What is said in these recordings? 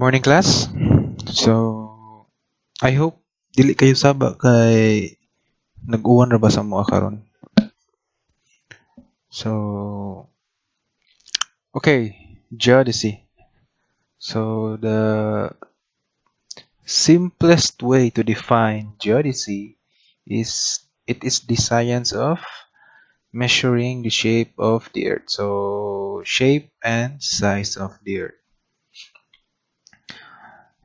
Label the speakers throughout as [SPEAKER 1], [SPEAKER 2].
[SPEAKER 1] Morning class. So, I hope dili kayo saba kay nag-uwan ra ba sa mga karon. So, okay, geodesy. So, the simplest way to define geodesy is it is the science of measuring the shape of the earth. So, shape and size of the earth.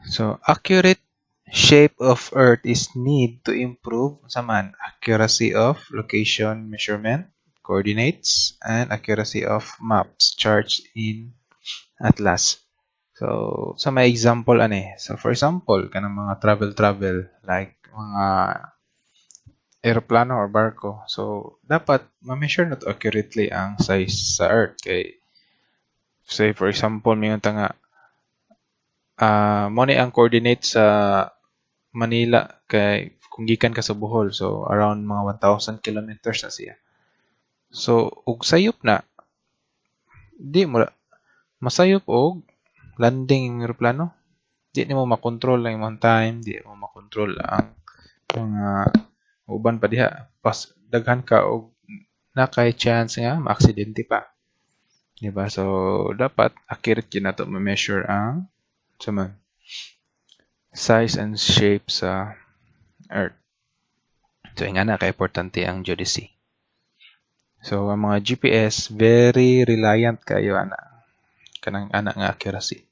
[SPEAKER 1] So, accurate shape of Earth is need to improve accuracy of location measurement, coordinates, and accuracy of maps charts in atlas. So, sa may example So, for example, kanang mga travel like mga aeroplano or barko. So, dapat ma-measure na to accurately ang size sa Earth. Kay, say for example, mayroon nga mo ni ang coordinate sa Manila kay kung gikan ka sa Bohol, so around mga 1,000 kilometers na siya. So ug sayop na di mo masayop og landing ng eroplano. Di nimo makontrol ang imong time, di mo makontrol ang mga uban pa diha. Pas daghan ka og nakay chance nga maaksidente pa. Di ba? So dapat accurate yun nato ma-measure ang size and shape sa Earth. So nga na ka-importante ang geodesy. So ang mga GPS very reliant kayo kanang ana nga accuracy.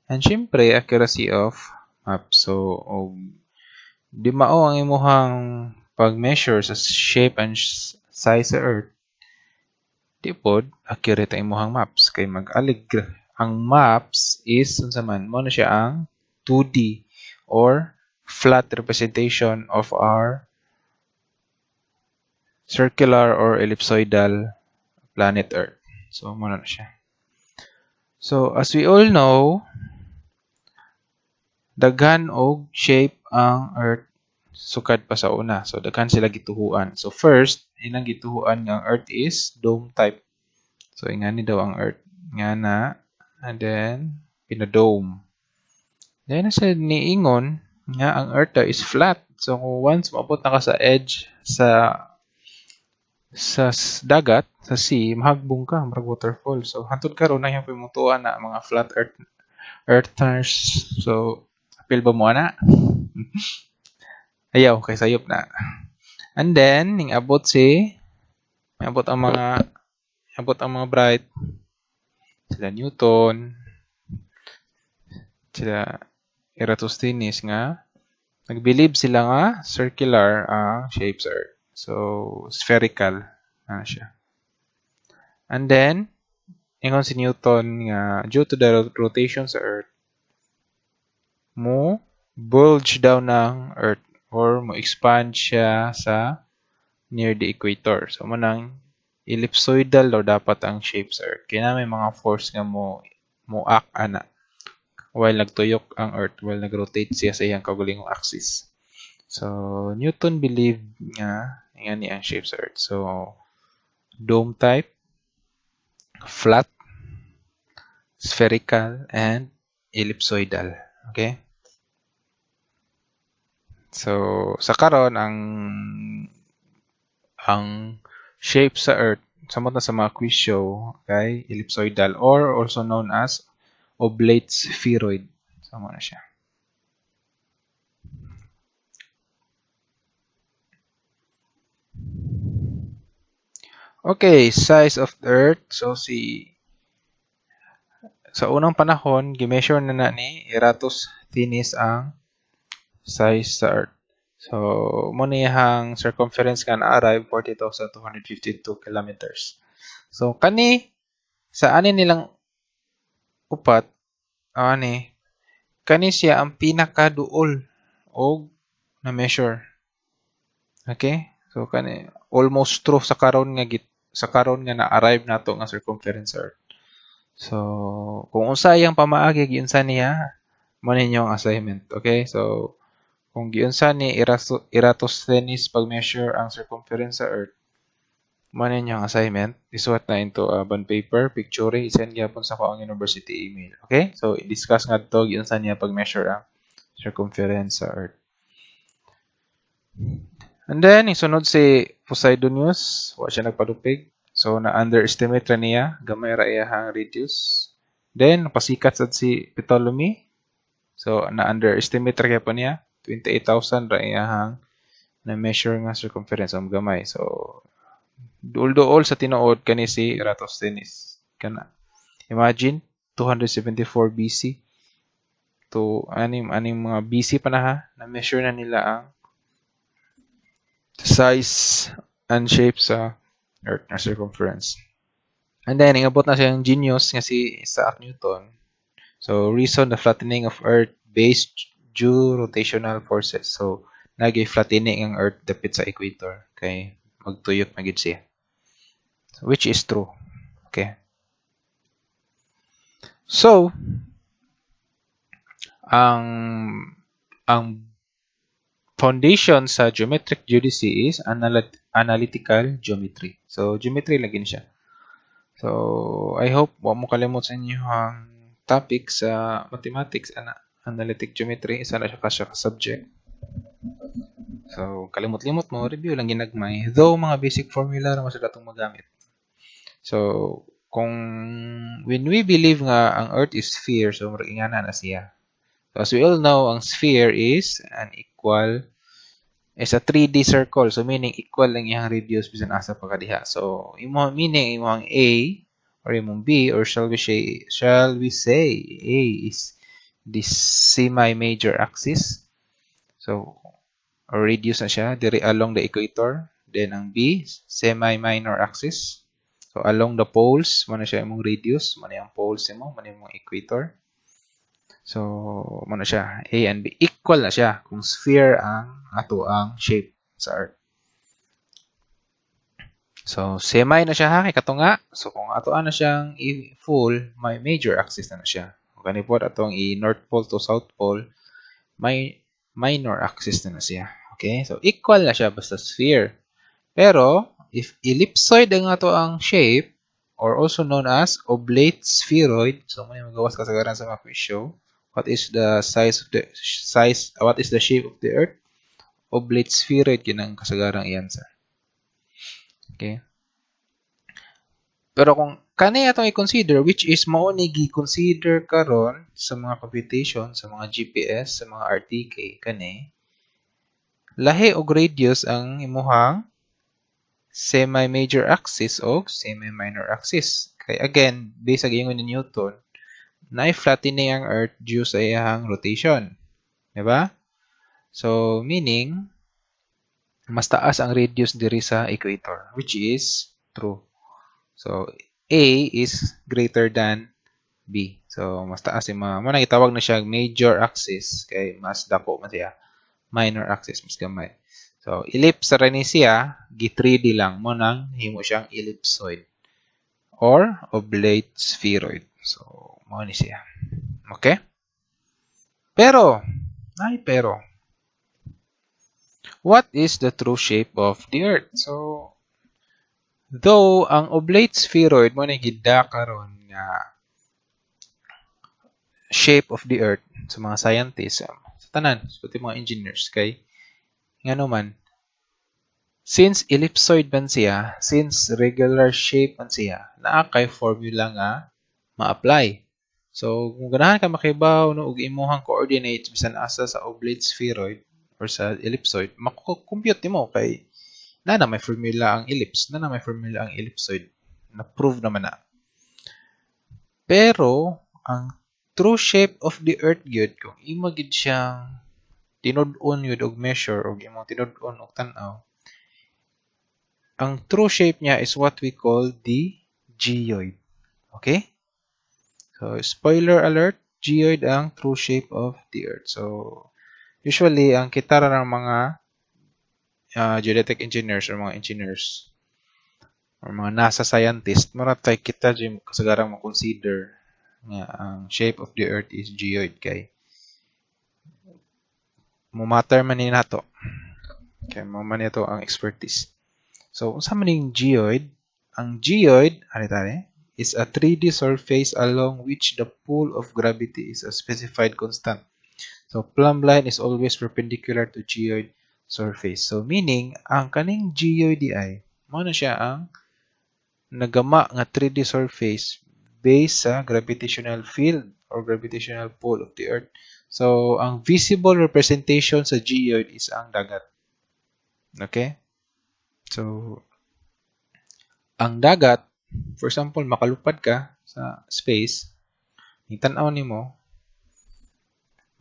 [SPEAKER 1] And syempre accuracy of map. So di mao ang imuhang pag-measure sa shape and size sa Earth. Di pod accurate ang imuhang maps kay mag-alig ang maps is unsa man mo na siya ang 2D or flat representation of our circular or ellipsoidal planet Earth. So, muna na siya. So, as we all know, daghan og shape ang Earth sukad pa sa una. So, daghan sila gituhuan. So, first, inang gituhuan ng Earth is dome type. So, ingani daw ang Earth. Ngana, and then, pinadome. Then, nasa niingon nga ang Earth is flat. So, once maabot na ka sa edge sa dagat, sa sea, mahagbong ka, marag waterfall. So, hantod karon na yung pimutuan na mga flat earthers. So, apil ba mo na? Ayaw, kay sayop na. And then, abot ang mga bright. Sila Newton, sila Eratosthenes nga, nag-believe sila nga circular ang shapes Earth. So, spherical na siya. And then, ingon si Newton nga due to the rotation sa Earth, mo bulge daw ng Earth or mo expand siya sa near the equator. So, manang ellipsoidal daw dapat ang shape sa Earth. Kaya may mga force nga mo act ana while nagtuyok ang Earth, while nag-rotate siya sa iyang kaugalingong axis. So, Newton believed nga ni ang shape sa Earth. So, dome type, flat, spherical, and ellipsoidal. Okay? So, sa karon ang shape sa Earth, samot na sa mga quiz show, okay, ellipsoidal or also known as oblate spheroid. Sama na siya. Okay, size of the Earth. So, sa unang panahon, gimeasure na ni Eratosthenes ang size sa Earth. So, mo niyang circumference nga na-arrive 40,252 kilometers. So, sa nilang upat, kani siya ang pinakaduol og na-measure. Okay? So, almost true sa karon nga na-arrive nato nga circumference Earth. So, kung unsa iyang pamaagi giunsa niya, mo ninyong assignment. Okay? So, kung giunsa ni Eratosthenes pag-measure ang circumference sa Earth, Mo ninyong assignment, isuwat na into bond paper, picture, isend gyapon sa ko ang university email. Okay? So, i-discuss nga to yun sa niya pag-measure ang circumference sa Earth. And then, isunod si Posidonius, wa siya nagpadupig. So, na-underestimate ra niya, gamay ra iyahang radius. Then, napasikat sad si Ptolemy. So, na-underestimate ra kaya pa niya, 28,000 ra iyahang na-measure nga circumference ang gamay. So, duol-duol sa tinuod kani si Eratosthenes. Kana. Imagine, 274 BC to aning mga BC pa na ha, na-measure na nila ang size and shape sa Earth na circumference. And then, ingabot na siyang genius nga si Isaac Newton. So, reason the flattening of Earth based due rotational forces. So, nag-flattening ang Earth dapit sa equator. Kay magtuyot magid siya. Which is true. Okay. So, ang foundation sa geometric geodesy is analytical geometry. So, geometry lagi siya. So, I hope wa mo kalimot sa inyo ang topic sa mathematics and analytic geometry. Isa na siya ka subject. So, kalimot-limot mo, review lang ginagmay. Though, mga basic formula naman sila itong magamit. So, when we believe nga ang Earth is sphere, so marigingana na siya. So, as we all know, ang sphere is a 3D circle. So, meaning equal lang iyang radius bisan asa pa kadiha. So, meaning imong A or imong B, or shall we say A is the semi-major axis. So, or radius na siya diri along the equator. Then ang B, semi-minor axis. So, along the poles, mo na siya imong radius, mo na yung poles mo na yung equator. So, mo na siya, A and B. Equal na siya kung sphere ang ato ang shape sa Earth. So, semi na siya ha, kay kato nga. So, kung ato na siyang full, may major axis na siya. Kung kanipot atong i-North Pole to South Pole, may minor axis na siya. Okay? So, equal na siya basta sphere. Pero, if ellipsoid ang ato ang shape, or also known as oblate spheroid, so muna magawas kasagaran sa mga quiz show, what is the shape of the Earth? Oblate spheroid yun ang kasagarang answer. Okay? Pero kung kanay atong i-consider, which is mao ni gi-consider karon sa mga computation, sa mga GPS, sa mga RTK, kani, lahi og radius ang imuhang semi-major axis o semi-minor axis. Kaya again, based sa gingon ni Newton, na-flattening ang Earth due sa iyang rotation. Diba? So, meaning, mas taas ang radius diri sa equator, which is true. So, A is greater than B. So, mas taas yung mga, itawag na siya major axis, kay mas dako man siya. Minor axis, mas gamay. So, ellipse ra ni siya, gi-3D lang mo nang himo siyang ellipsoid or oblate spheroid. So, mo ni siya. Okay? Pero, what is the true shape of the Earth? So, though ang oblate spheroid mo na gida karon nga shape of the Earth sa mga scientists, sa tanan, pati mga engineers, kay ngano man, since ellipsoid man siya, since regular shape man siya, naa kay formula nga ma-apply. So, kung ganahan ka makibaw no, og imuhang coordinates bisan asa sa oblate spheroid or sa ellipsoid, mako-compute nimo kay na may formula ang ellipse, na may formula ang ellipsoid. Na-prove naman na. Pero, ang true shape of the Earth gyud kung imo gid siyang tinud-on yun og measure og imong tinud-on og tan-aw, ang true shape niya is what we call the geoid. Okay? So, spoiler alert, geoid ang true shape of the Earth. So, usually, ang kitara ng mga geodetic engineers or mga engineers or mga NASA scientists, maratay kita dyan kasagarang makonsider nga ang shape of the Earth is geoid kay mumatter man ni nato. Kaya mo man ito ang expertise. So, unsa man ning geoid? Ang geoid, ano tani, is a 3D surface along which the pull of gravity is a specified constant. So, plumb line is always perpendicular to geoid surface. So, meaning, ang kaning geoid di ay, mo na siya ang nagama nga 3D surface based sa gravitational field or gravitational pull of the Earth. So, ang visible representation sa geoid is ang dagat. Okay? So, ang dagat, for example, makalupad ka sa space, itanaw nimo,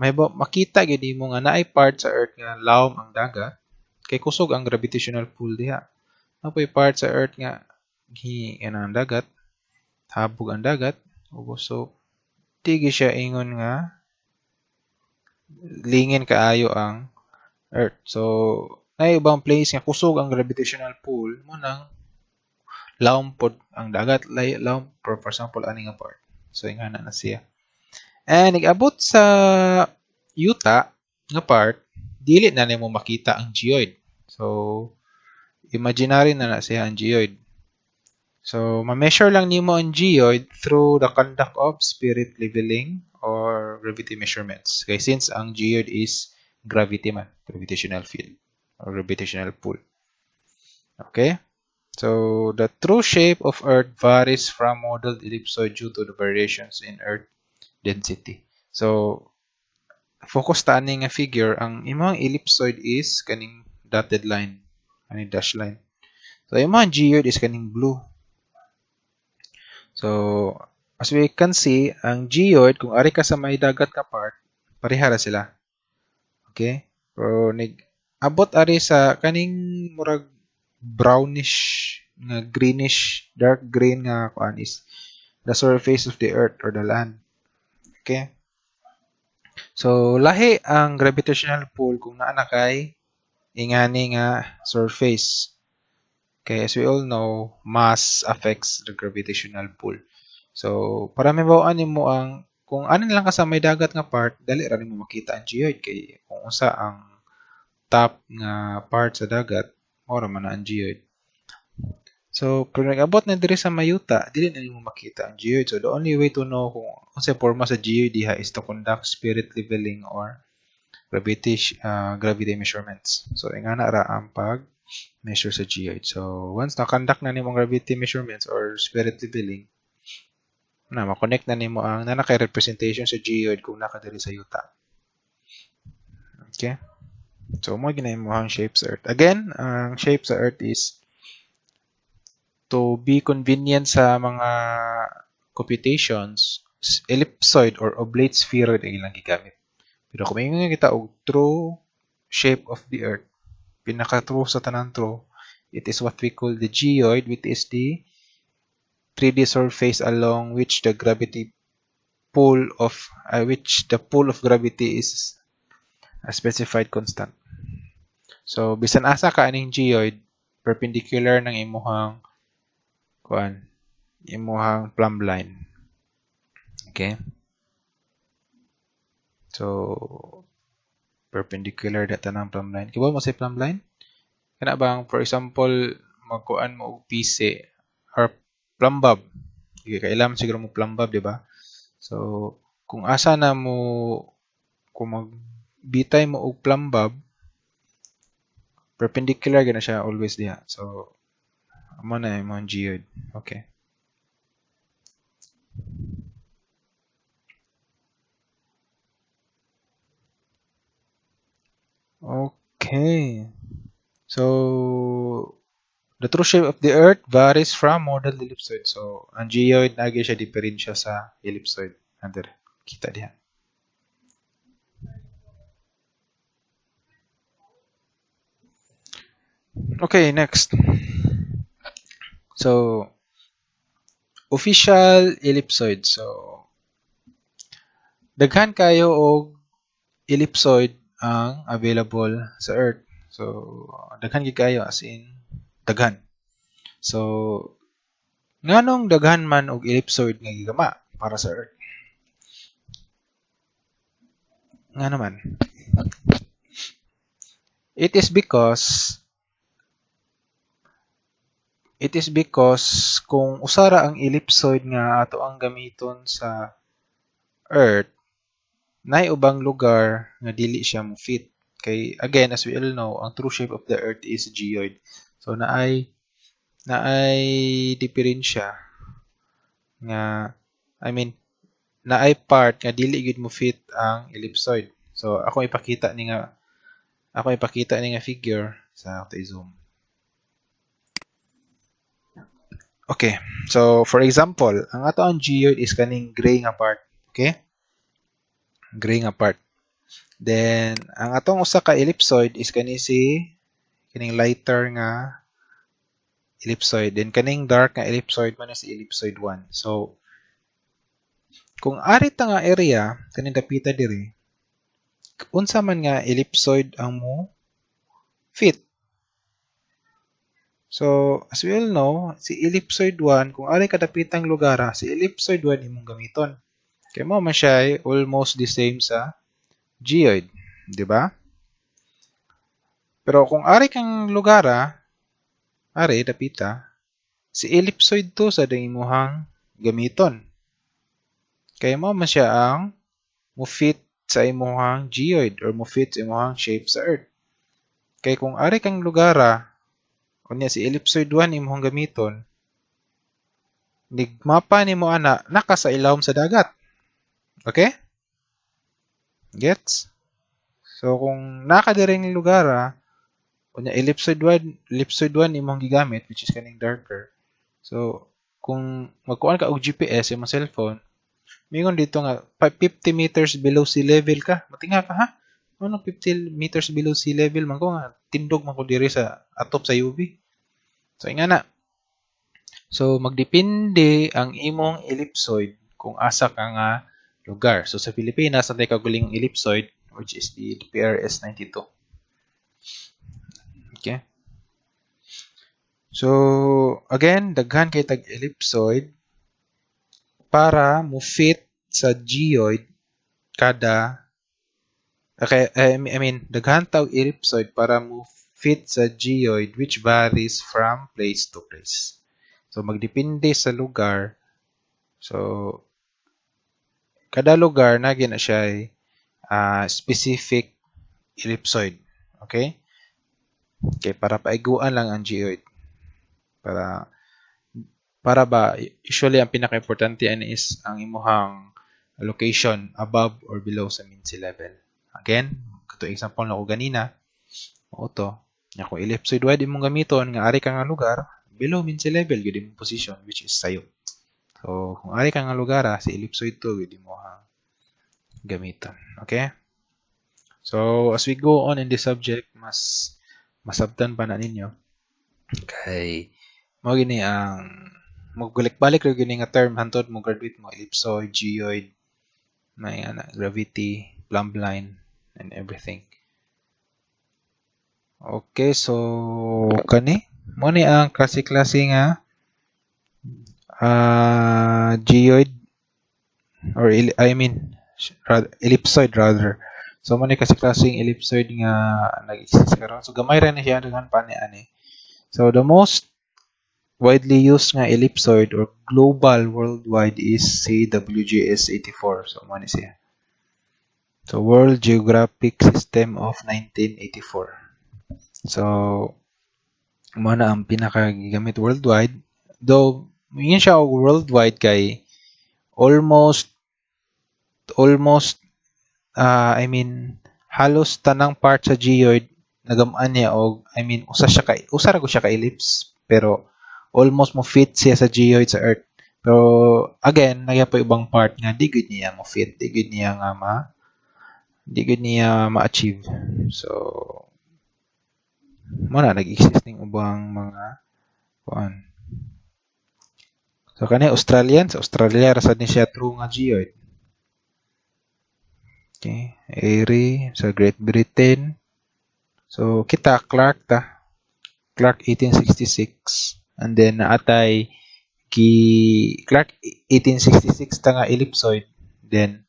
[SPEAKER 1] may makita gid mo nga naay part sa Earth nga lawom ang dagat, kay kusog ang gravitational pull diha. Napoy part sa Earth nga ang dagat, habog ang dagat, so tigi siya ingon nga lingin kaayo ang Earth. So, naay ibang place nga kusog ang gravitational pull mo nang lawom pod ang dagat, lawom for example ani nga part. So, ingana na siya. And nag-abot sa yuta nga part, dili na nimo makita ang geoid. So, imaginary na siya ang geoid. So, ma-measure lang nimo ang geoid through the conduct of spirit leveling or gravity measurements. Kaya since ang geoid is gravity man, gravitational field or gravitational pull. Okay? So, the true shape of Earth varies from modeled ellipsoid due to the variations in Earth density. So, focus ta ani nga figure, ang imong ellipsoid is kaning dotted line, ani dash line. So, imong geoid is kaning blue. So, as we can see, ang geoid, kung ari ka sa may dagat ka part, pareha ra sila. Okay? Pero abot ari sa kaning murag brownish nga greenish, dark green nga kuan is the surface of the earth or the land. Okay? So, lahi ang gravitational pull kung naa na kay ingani nga surface. Okay, as we all know, mass affects the gravitational pull. So, para mabawaan nimo ang kung ano lang ka sa may dagat nga part, dali ra nimo makita ang geoid kay kung unsa ang top nga part sa dagat, mao man ang geoid. So, kung nag-abot na diri sa mayuta, dili na nimo makita ang geoid. So, the only way to know kung unsa porma sa geoid diha is to conduct spirit leveling or gravity measurements. So, ingana ra ang pag measure sa geoid. So, once na-conduct na nimo gravity measurements or spirit leveling, ma-connect na nimo ang nanakay representation sa geoid kung nakadiri sa yuta. Okay? So, mo ginay mo ang shape sa Earth. Again, ang shape sa Earth is to be convenient sa mga computations, ellipsoid or oblate spheroid ang ilang gigamit. Pero kung may kita og true shape of the Earth, pinaka-true sa tanan true, it is what we call the geoid, which is the 3D surface along which the pull of gravity is a specified constant. So bisan asa ka aning geoid, perpendicular ng imuhang plumb line. Okay? So perpendicular data ng plumb line. Kiba mo sa plumb line? Kana bang for example magkuan mo og PC or plumb bob. Kailangan siguro mo plumb bob, di ba? So, kung asa na mo, kung magbitay mo og plumb bob, perpendicular gana siya always diha. So, amo na yung geoid. Okay. Okay. So, the true shape of the Earth varies from model ellipsoid. So, ang geoid nagi siya diferensya sa ellipsoid. Under kita diha. Okay, next. So, official ellipsoid. So, daghan kayo og ellipsoid ang available sa Earth. So, daghan gid kayo as in daghan. So, nganong daghan man og ellipsoid nga gigama para sa Earth? Nga naman. It is because It is because kung usara ang ellipsoid nga ato ang gamiton sa Earth, nay ubang lugar nga dili siya mo fit. Kay again, as we all know, ang true shape of the Earth is geoid. So naay diferensya nga, I mean, naay part nga dili gid mo fit ang ellipsoid. So ako ipakita ni nga figure sa ato i-zoom. Okay. So for example, ang ato ang geoid is kaning gray nga part. Okay? Gray nga part. Then ang atong usa ka ellipsoid is kining lighter nga ellipsoid. Then kaning dark nga ellipsoid man si ellipsoid 1. So kung ari ta nga area kaning dapita diri, unsa man nga ellipsoid ang mo fit. So, as we all know, si ellipsoid 1, kung ari kadapitang lugar, si ellipsoid 1 imong gamiton. Kaya mo man siya ay almost the same sa geoid, di ba? Pero kung ari kang lugar, ari dapita, si ellipsoid 2 sa imuhang gamiton. Kaya mo man siya ang mo fit sa imuhang geoid or mo fit sa imuhang shape sa Earth. Kaya kung ari kang lugar, kunya si ellipsoid 1 imong gamiton, nigmapa nimo ana naka sa ilawom sa dagat. Okay? Gets? So kung naka diri ng lugar, kunya ellipsoid 1 imong gigamit which is kaning darker. So kung magkuan ka og GPS imong cellphone, mingon dito nga 50 meters below sea level ka. Matinga ka ha? Ano 50 meters below sea level man ko nga tindog man ko diri sa atop sa UV. So ingana. So magdepende ang imong ellipsoid kung asa ka nga lugar. So sa Pilipinas natay kaguling ellipsoid which is the PRS 92. Okay? So again, daghan kay tag ellipsoid para mo fit sa geoid kada daghan tawag ellipsoid para mo fit sa geoid which varies from place to place. So magdepende sa lugar. So kada lugar na gina siya ay specific ellipsoid. Okay? Okay, para paiguan lang ang geoid. Para ba usually ang pinaka-importante ani is ang imuhang location above or below sa mean sea level. Again, kato example na ko ganina, o to, nya kung ellipsoid wide imong gamiton nga ari ka nga lugar below mean sea level gid imong position which is sayo. So kung ari ka nga lugar si ellipsoid 2 gid mo gamiton. Okay? So as we go on in this subject, mas masabtan pa na ninyo kay mo gini ang magbalik-balik ra gini nga term hantod mo graduate mo ellipsoid, geoid, may gravity, plumb line, and everything. Okay, so kani mo ni ang klase-klase nga geoid or ellipsoid rather. So mo ni klase-klaseng ellipsoid nga nag-exist karon. So gamay ra na siya daghan pa ni ani. So the most widely used nga ellipsoid or global worldwide is WGS 84. So mo ni siya. So World Geographic System of 1984. So mo na ang pinakagamit worldwide. Though yun siya worldwide kay almost halos tanang part sa geoid nagamaan niya og usa ra ko siya ka ellipse pero almost mo fit siya sa geoid sa Earth. Pero again, nagyapay ibang part nga di gud niya mo fit, di gud niya ma-achieve. So mo na nag-exist ning ubang mga kuan. So kani Australian, sa Australia ra sad ni siya true nga geoid. Okay, Airy sa Great Britain. So kita Clark 1866 and then naatay Clark 1866 ta nga ellipsoid then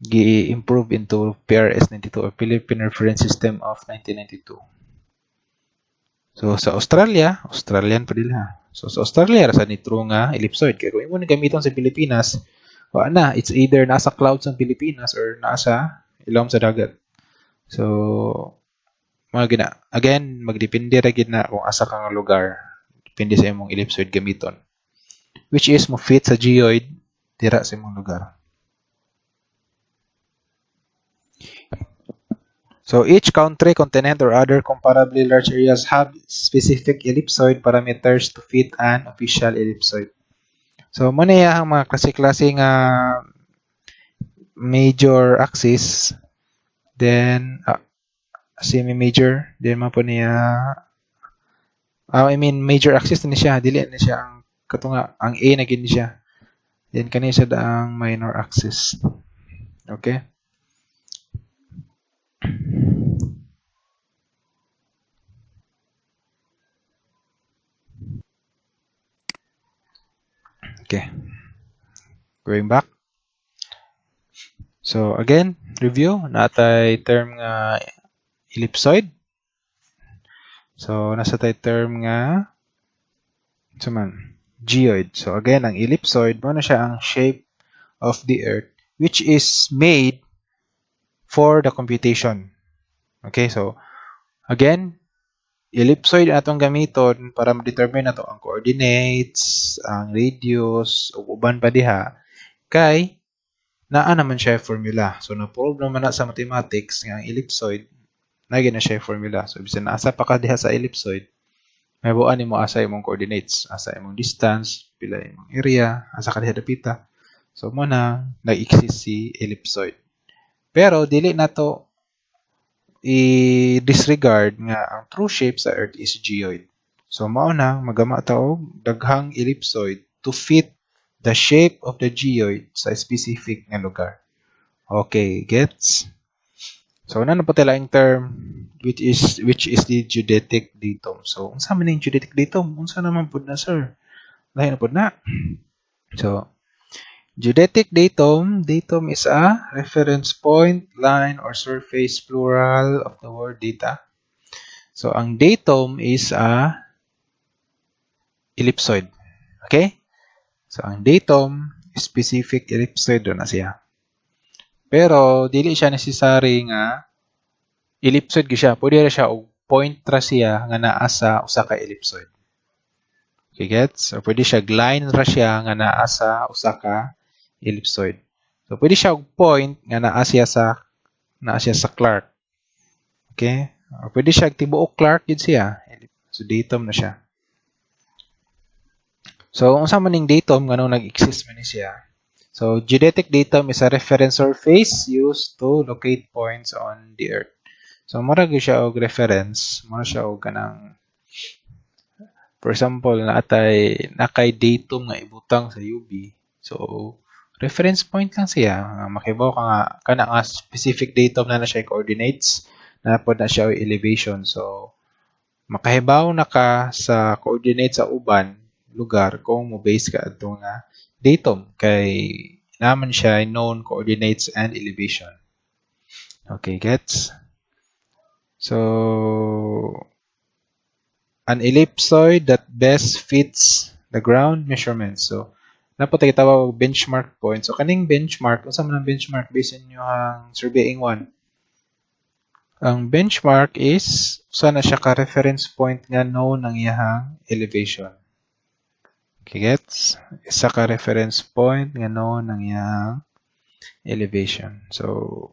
[SPEAKER 1] gi-improve into PRS 92 or Philippine Reference System of 1992. So sa Australia, Australian pa nila. So sa Australia rasa ni true nga ellipsoid kay kung imo ni gamiton sa Pilipinas, wa na it's either nasa clouds ang Pilipinas or nasa ilom sa dagat. So mga gina. Again, magdepende ra gid na kung asa ka nga lugar. Depende sa imong ellipsoid gamiton. Which is mo fit sa geoid dira sa imong lugar. So each country, continent, or other comparably large areas have specific ellipsoid parameters to fit an official ellipsoid. So mo na ang mga klase-klase nga major axis, then semi-major, then mo po niya major axis na siya, dili na siya ang katunga ang A na gini siya. Then kani siya ang minor axis. Okay? Okay. Going back. So again, review natay term nga ellipsoid. So nasa tay term nga geoid. So again, ang ellipsoid mo na siya ang shape of the earth which is made for the computation. Okay, so again, ellipsoid atong gamiton para ma-determine nato ang coordinates, ang radius, ug uban pa diha kay naa naman siya formula. So na-prove naman na sa mathematics nga ang ellipsoid na na siya formula. So bisan asa pa ka diha sa ellipsoid, mahibuan nimo asa imong coordinates, asa imong distance, pila imong area, asa ka diha dapita. So mo na nag-exist si ellipsoid. Pero dili nato i-disregard nga ang true shape sa Earth is geoid. So mao na magama ta og daghang ellipsoid to fit the shape of the geoid sa specific nga lugar. Okay, gets? So na po tala ang term which is the geodetic datum. So unsa man ning geodetic datum? Unsa naman pud na, sir? Lahi na pud na. So geodetic datum is a reference point, line, or surface plural of the word data. So ang datum is a ellipsoid. Okay? So ang datum, specific ellipsoid na siya. Pero dili siya necessary nga ellipsoid gyud siya. Pwede ra siya og point ra siya nga naa sa usa ka ellipsoid. Okay, gets? So pwede siya line ra siya nga naa sa usa ka ellipsoid. So pwede siya og point nga naa siya sa Clark. Okay? O pwede siya tibuok Clark gyud siya. So datum na siya. So unsa man ning datum nganong nag-exist man ni siya? So geodetic datum is a reference surface used to locate points on the earth. So mura gyud siya og reference, mura siya og kanang for example nakay datum nga ibutang sa UV. So reference point lang siya. Makibaw ka nga kana nga specific datum na siya coordinates, na pod na siya elevation. So makahibaw na ka sa coordinates sa uban lugar kung mo base ka adto nga datum kay naman siya known coordinates and elevation. Okay, gets? So an ellipsoid that best fits the ground measurement. So napatay tawag benchmark point. So kaning benchmark, unsa man ang benchmark based on yung surveying one? Ang benchmark is usa na siya ka reference point nga known ang iyahang elevation. Okay, gets? Isa ka reference point nga known ang iyahang elevation. So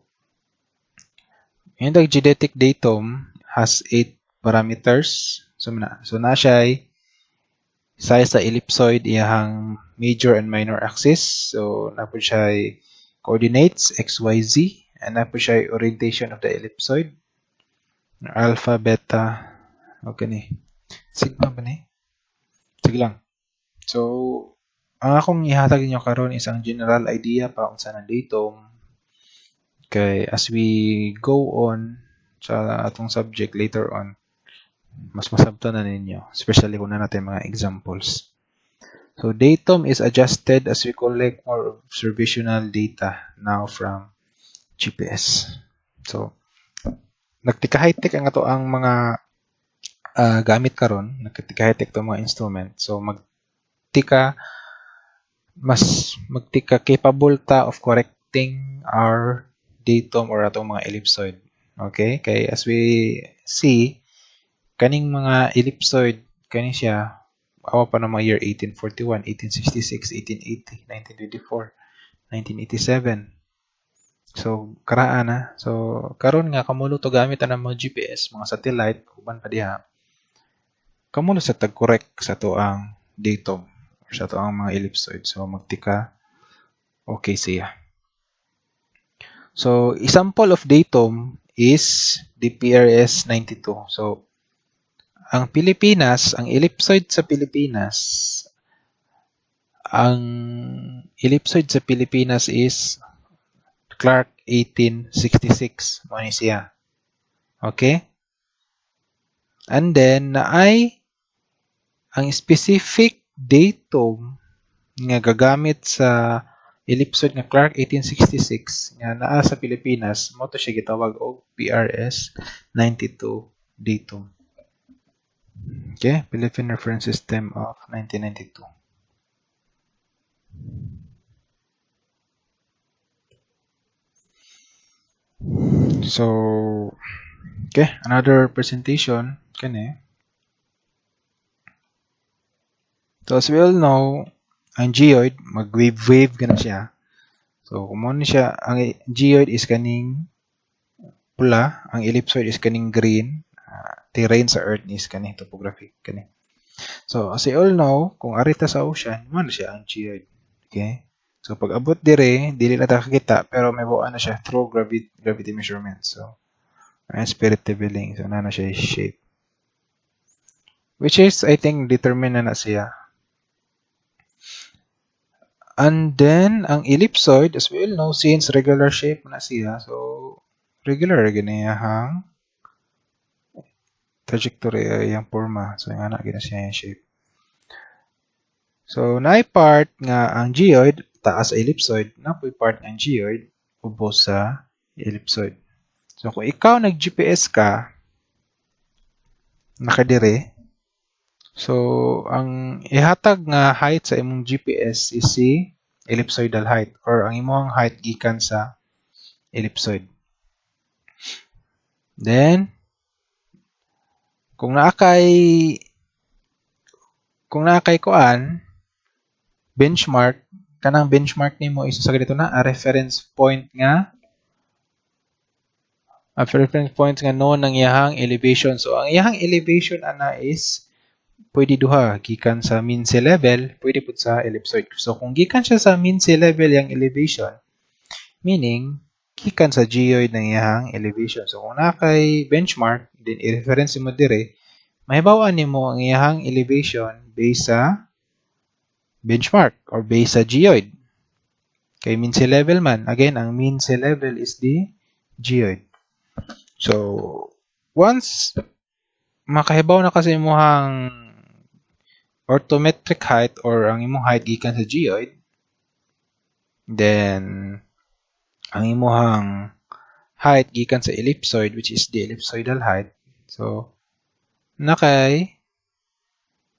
[SPEAKER 1] yung geodetic datum has 8 parameters. So na siya size sa ellipsoid iyahang major and minor axis. So na po siya coordinates x, y, z, and na po siya orientation of the ellipsoid. Alpha, beta, okay ni. Sigma ba ni? Sige lang. So ang akong ihatag ninyo karon is ang general idea pa unsa nang datum. Okay, as we go on sa atong subject later on, mas masabtan na ninyo, especially kung na natin mga examples. So datum is adjusted as we collect more observational data now from GPS. So nagtika high-tech ang ato ang mga gamit karon nagtika-high-tech to mga instrument. So magtika capable ta of correcting our datum or atong mga ellipsoid. Okay? Kay as we see, kaning mga ellipsoid, kani siya, awa pa ng mga year 1841, 1866, 1880, 1924, 1987. So, karaan na. So, karon nga, kamulo to gamit ang mga GPS, mga satellite, uban pa diha. Kamulo sa tag-correct sa to ang datum or sa to ang mga ellipsoid. So, magtika, okay siya. So, example of datum is the PRS 92. So, ang Pilipinas, ang ellipsoid sa Pilipinas is Clark 1866. Mo ni siya. Okay? And then, naay ang specific datum nga gagamit sa ellipsoid nga Clark 1866 nga naa sa Pilipinas, mo to siya gitawag og PRS 92 datum. Okay? Philippine Reference System of 1992. So, okay, another presentation kani. So, as we all know, ang geoid, mag-wave-wave gana siya. So, kung mo siya, ang geoid is kaning pula, ang ellipsoid is kaning green, terrain sa Earth is kaning topographic kani. So, as we all know, kung arita sa ocean, mo na siya ang geoid. Okay? So, pag abot dire, dili na ta kakita, pero may buwan na siya through gravity measurement. So, spirit leveling. So, na siya shape. Which is, I think, determine na siya. And then, ang ellipsoid, as we all know, since regular shape na siya, so, regular ganiyahang trajectory yung forma. So, yung anak, gina siya yung shape. So, naay part nga ang geoid, taas sa ellipsoid, napoy part ng geoid, ubos sa ellipsoid. So, kung ikaw nag-GPS ka, nakadire, so, ang ihatag nga height sa imong GPS is si ellipsoidal height or ang imong height gikan sa ellipsoid. Then, kung naakay kuan, benchmark, kanang benchmark nimo is sa ganito na, a reference point nga noon ng iyahang elevation. So, ang iyahang elevation ana is pwede duha, gikan sa mean sea level, pwede pud sa ellipsoid. So, kung gikan siya sa mean sea level yung elevation, meaning, gikan sa geoid ng iyahang elevation. So, kung nakay benchmark, then i-reference mo dire, mahibawan nimo ang iyahang elevation based sa benchmark or based sa geoid. Kay mean sea level man, again, ang mean sea level is the geoid. So, once makahibaw na kasi imong orthometric height or ang imong height gikan sa geoid, then ang imong height gikan sa ellipsoid, which is the ellipsoidal height. So, nakay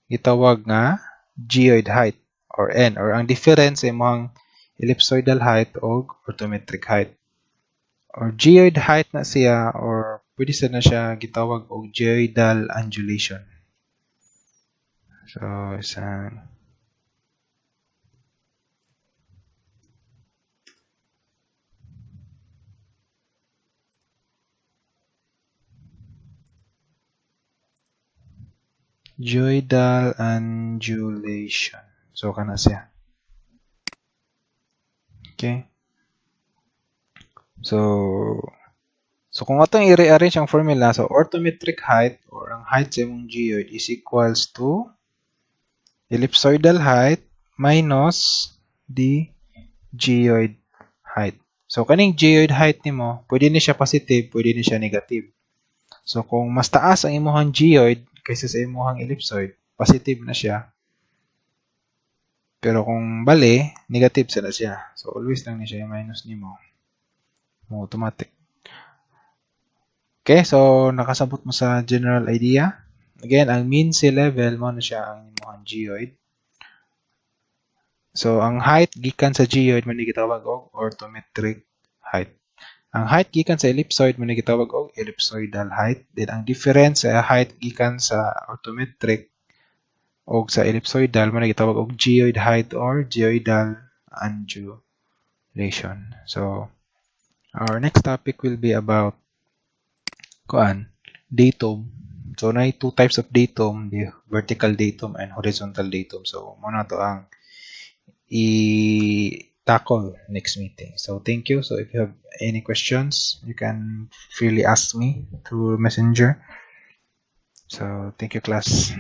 [SPEAKER 1] gitawag nga geoid height or N, or ang difference sa imong ellipsoidal height o orthometric height. Or geoid height na siya, or pwede na siya gitawag og geoidal undulation. So, isang geoidal undulation. So, kana siya. Okay? So kung atong i-rearrange ang formula, so orthometric height or ang height sa imong geoid is equals to ellipsoidal height minus the geoid height. So kaning geoid height nimo, pwede ni siya positive, pwede ni siya negative. So kung mas taas ang imong geoid kaysa sa imong ellipsoid, positive na siya. Pero kung bali, negative na siya. So always lang ni siya minus nimo. Automatic. Okay, so nakasabot mo sa general idea Again, ang mean sea level mo na siya ang imong geoid. So ang height gikan sa geoid mo ni gitawag og orthometric height. Ang height gikan sa ellipsoid mo ni gitawag og ellipsoidal height. Then ang difference sa height gikan sa orthometric o sa ellipsoidal mo na gitawag og geoid height or geoidal undulation. So our next topic will be about datum. So na two types of datum, the vertical datum and horizontal datum. So muna to ang i-tackle next meeting. So thank you. So if you have any questions, you can freely ask me through Messenger. So thank you, class.